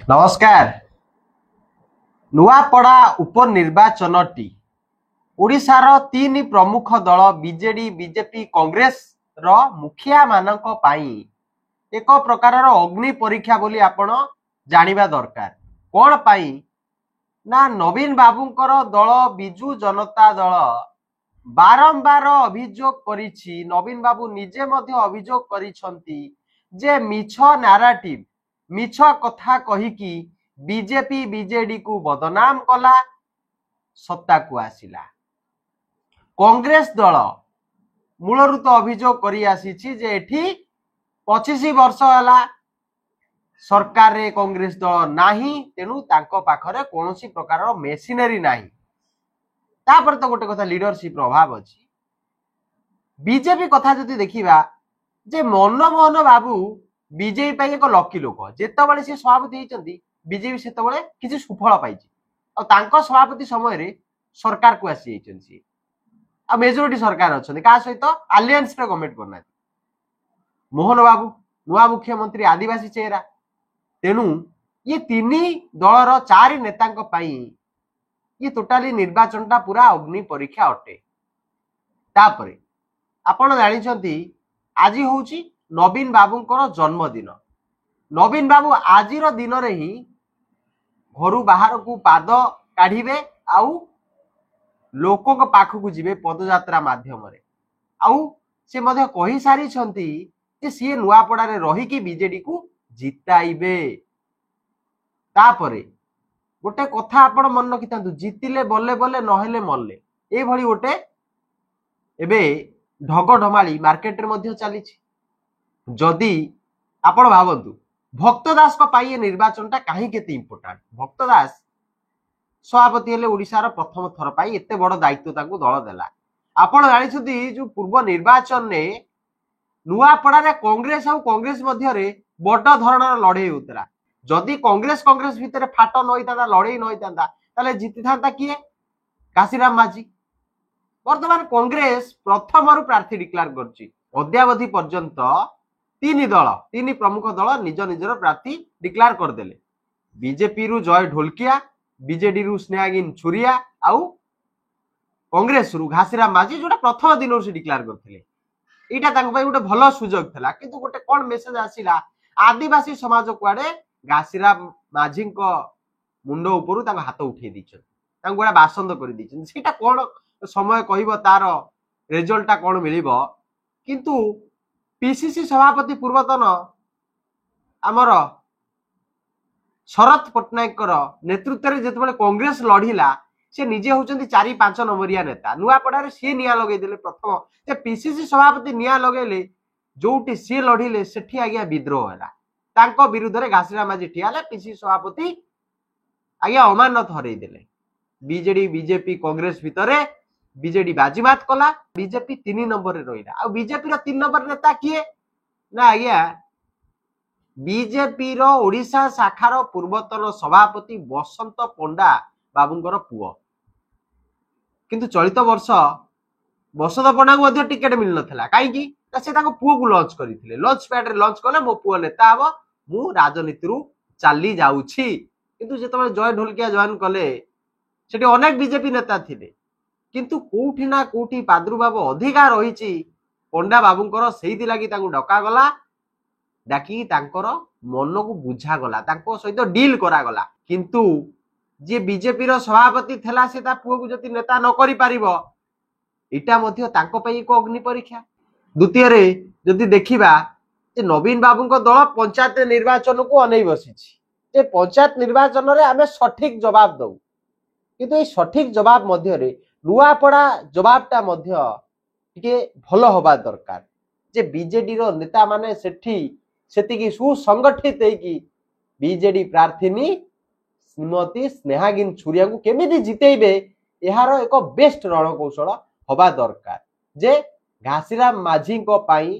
नमस्कार। नुआपड़ा उपनिर्वाचनटी ओडिशार तीन प्रमुख दल बीजेडी बीजेपी कांग्रेस रो मुखिया मानक पाई एक प्रकार अग्नि परीक्षा बोली आपण जानिबा दरकार। कोन पाई ना नवीन बाबूंकर दल बिजू जनता दल बारंबार अभियोग करिछि। नवीन बाबू निजे मध्य अभियोग करिछंती जे मिछ नाराटिव मिछ कथा कहिकी बीजेपी बीजेडी को बदनाम कला सत्ता को आसिला। कांग्रेस दल मूलरू तो अभियोग करी आसीछि जे एठी 25 वर्ष होला सरकार रे कांग्रेस दल नाही, तेनु तांको पाखरे कोनोसी प्रकार मेसिनरी नाही। तापर तो गोटे कथा लीडरशिप अभाव अछि। बीजेपी कथा जदि देखिबा जे मनमोहन बाबू बीजेपी पाई एक लकी लोक, जेतबेले से सभापति होइचंती बीजेपी सेतबेले किछि सुफल पाइछि और तांको सभापति समय रे सरकार को आसी जाइछंती आ मेजॉरिटी सरकार अछंती का सहित अलायंस रे गवर्नमेंट करना। मोहन बाबू नुआ मुख्यमंत्री आदिवासी चेहरा, तेनु ये तीन दलर चारि नेतांको पाई ये टोटाली निर्वाचनटा पूरा अग्नि परीक्षा अटे। तापरे आपण जानिछंती आज होउची नवीन बाबूंकर जन्मदिन। नवीन बाबू आजिर दिन रे ही घर बाहर को पाद काढ़िबे आउ लोकों को पाखकु जिबे पदयात्रा माध्यम रे। आउ से मध्य कहि सारी छंती जे सी नुआपड़ा रे रही कि बीजेडी को जिताइबे। तापरे गोटे कथा आपण मन रखितांतु, जितिले बल्ले बल्ले नहेले मल्ले, ए भली गोटे एबे ढग ढमाली मार्केट रे मध्य चलीछि। जदि आपण भावंतु भक्त दास को पाई निर्वाचनटा काहे केते इंपोर्टेंट। भक्त दास सभापति हेले ओडिशार प्रथम थर पाई एते बड़ दायित्व ताकू दल देला। आपण जानिछथि जो पूर्व निर्वाचन ने नुआपड़ा रे कांग्रेस और कांग्रेस मध्य रे बड़ धरणर लड़ाई होतला। जदि कांग्रेस भितर फाट न होइतांदा, लड़ाई न होइतांदा, ताले जीति थांता किए? काशीराम माझी। वर्तमान कांग्रेस प्रथम रु प्रार्थी डिक्लेयर करछि। अद्यावधि पर्यंत तीन प्रमुख दल निज निजर प्रार्थी डिक्लेयर करदेले। बीजेपी रु जय ढोलकिया, बीजेडी रु स्नेहागिन छुरिया आउ कांग्रेस रु घासीराम माझी, जोटा प्रथम दिन से डिक्लेयर करथिले। एटा तांको पई गोटे भलो सुजोग थला, किंतु गोटे कोन मेसेज आसिला आदिवासी समाज कुआडे घासीराम माझी को मुंडो उपरु तांको हाथ उठे दिछन, तांको गोडा बासंद करि दिछन। सेटा कोन समय कहिबो तार रिजल्टटा कोन मिलिबो। किंतु पीसीसी सभापति पूर्वतन आमर शरद पट्टनायक नेतृत्व में जिते कांग्रेस लड़िला, से निजे होचंती 4-5 नंबरिया नेता। नुआपड़ा रे सी निया लगे देले। प्रथम जे पीसीसी सभापति निया लगेले जोटी सी लड़िले सेठी आज्ञा विद्रोह हैला, तांको विरुद्ध रे घासीराम माझी ठियाले। पीसीसी सभापति आज्ञा अमानत हरई देले। बीजेडी बीजेपी कांग्रेस भितरे बीजेडी बाजीमात कला। बीजेपी 3 नंबर रे रहिला। आ बीजेपी रो 3 नंबर नेता किए ना आज्ञा बीजेपी रो ओडिशा शाखार पूर्वतन सभापति बसंत पंडा बाबूंकर पुओ। किंतु चलित वर्ष बसंत पंडा को मध्य टिकेट मिल नथला। काई की से ताको पुओ को लॉन्च करिथिले। लॉन्च पैड रे लॉन्च कले मो पुओ नेता हबो, मु राजनीति रु चाली जाउछि। किंतु जेतबे जय ढोलकिया जॉइन कले सेठी अनेक बीजेपी नेता थिले, किंतु कोठी ना कोठी प्रादुर्भाव अधिका रहिछि पंडा बाबूंकर। सेहिति लागि ताको डका गला, डाकी तांकर मन को बुझा गला, तांको सहित डील करा गला। किंतु जे बीजेपी रो सभापति थला से ता पुओ को जति नेता न करि पारिबो, इटा मध्य तांको पई एक अग्नि परीक्षा। द्वितीय रे जदि देखिबा जे नवीन बाबूंको दल पंचायत निर्वाचन को अनै बसिछि जे पंचायत निर्वाचन रे आमे सठिक जवाब दउ। किंतु ए सठिक जवाब मध्य रे नुआपड़ा जवाबटा मध्य टिके भलो होबा दरकार। जे बीजेडी रो नेता माने सेठी सेतिकी सुसंगठित हेकी बीजेडी प्रार्थीनी श्रीमती स्नेहागिन छुरिया को केमिति जितेइबे, एहारो एक बेस्ट रणकौशल होबा दरकार। जे घासीराम माझी को पाई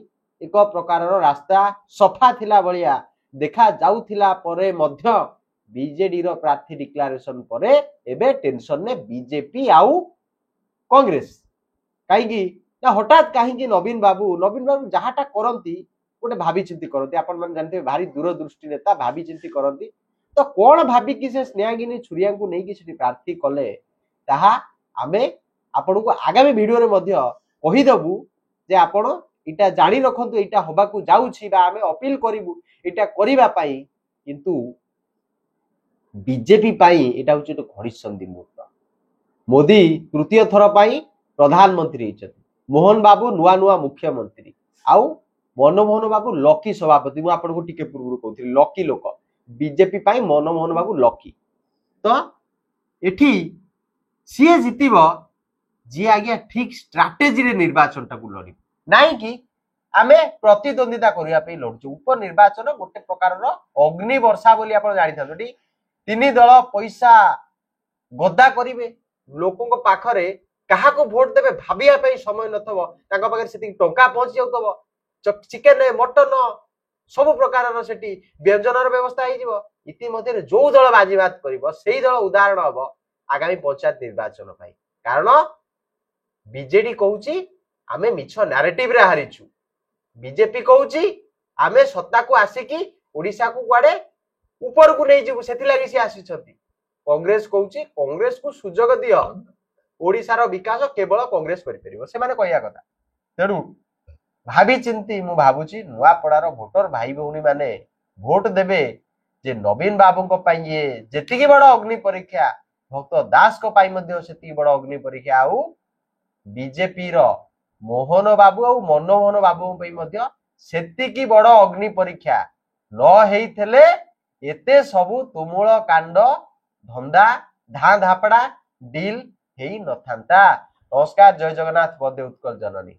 एक प्रकार रास्ता सफा थिला बलिया देखा जाउथिला परे मध्य बीजेडी रो प्रार्थी डिक्लेरेशन परे एबे टेंशन ने बीजेपी आउ कांग्रेस काईकी ना हठात कहीं नवीन बाबू जहाटा करती गोटे भावी चिंती करती। आपण मैंने जानते भारी दूरदृष्टि नेता भावी चिंती करती। तो कौन भाविकी से स्नेहागिनी छुरिया को नहीं कि प्रार्थी कले ताहा आमे आपण को आगामी वीडियो रे मध्य कहीदेबू जे आपण इटा जानी रखंतु इटा होबा को जाउछि बा आमे अपील करिवु इटा करिबा पाई किंतु बीजेपी पाई इटा होछि तो घड़ी संधि मुहूर्त मोदी तृतीय थर पाई प्रधानमंत्री होइछथि मोहन बाबू नुआ नुआ मुख्यमंत्री आउ मनमोहन बाबू लकी सभापति मु आपन को टिके पूर्व कहथि लकी लोक बीजेपी पाई मनमोहन बाबू लकी तो एठी सीए जितिब जी आज्ञा ठीक स्ट्राटेजी रे निर्वाचन टाकू लड़ी नाई कि आमे प्रतिद्वंदिता करिया पे लड़छु उपनिर्वाचन गोटे प्रकार रो अग्नि वर्षा बोली आपण जानि थाथि तीन दल पैसा गद्दा करिवे लोकों को पाखरे कहा को वोट देबे भाबिया पे समय नथबो तांका पाखरे सेति टंका पहुंच जाउतबो चिकेन मटन सब प्रकार रो सेठी व्यंजन रो व्यवस्था हे जिवो इति मध्ये जो दल बाजीबात करिवो सेही दल उदाहरण हबो आगामी पंचायत निर्वाचन पाई कारण बीजेडी कहूची आमे मिछ नैरेटिव रे हारिछु बीजेपी कहूची आमे सत्ता को आसिकी ओडिसा को गुआडे ऊपर को नहीं जीवु सेति लागि से आसी छथि कांग्रेस कहूची कांग्रेस को सुजोग दियो ओडिसा रो विकास केवल कांग्रेस करि परिबो से माने कहया कथा तेनु भाबी चिंती मु भाबुची नुआ पड़ार भोटर भाई भौणी माने भोट देबे जे नवीन बाबू को पाई ये जेतिकी बड़ अग्नि परीक्षा भक्त दास को पाई मध्ये सेतिकी बड़ अग्नि परीक्षा आउ बीजेपी रो मोहन बाबू और मनमोहन बाबू पई मध्ये सेतिकी बड़ अग्नि परीक्षा न हेइथले एते सबु तुमुल कांड धंदा धा धापड़ा डील हेई नथांता। नमस्कार, जय जगन्नाथ, बंदे उत्कल जननी।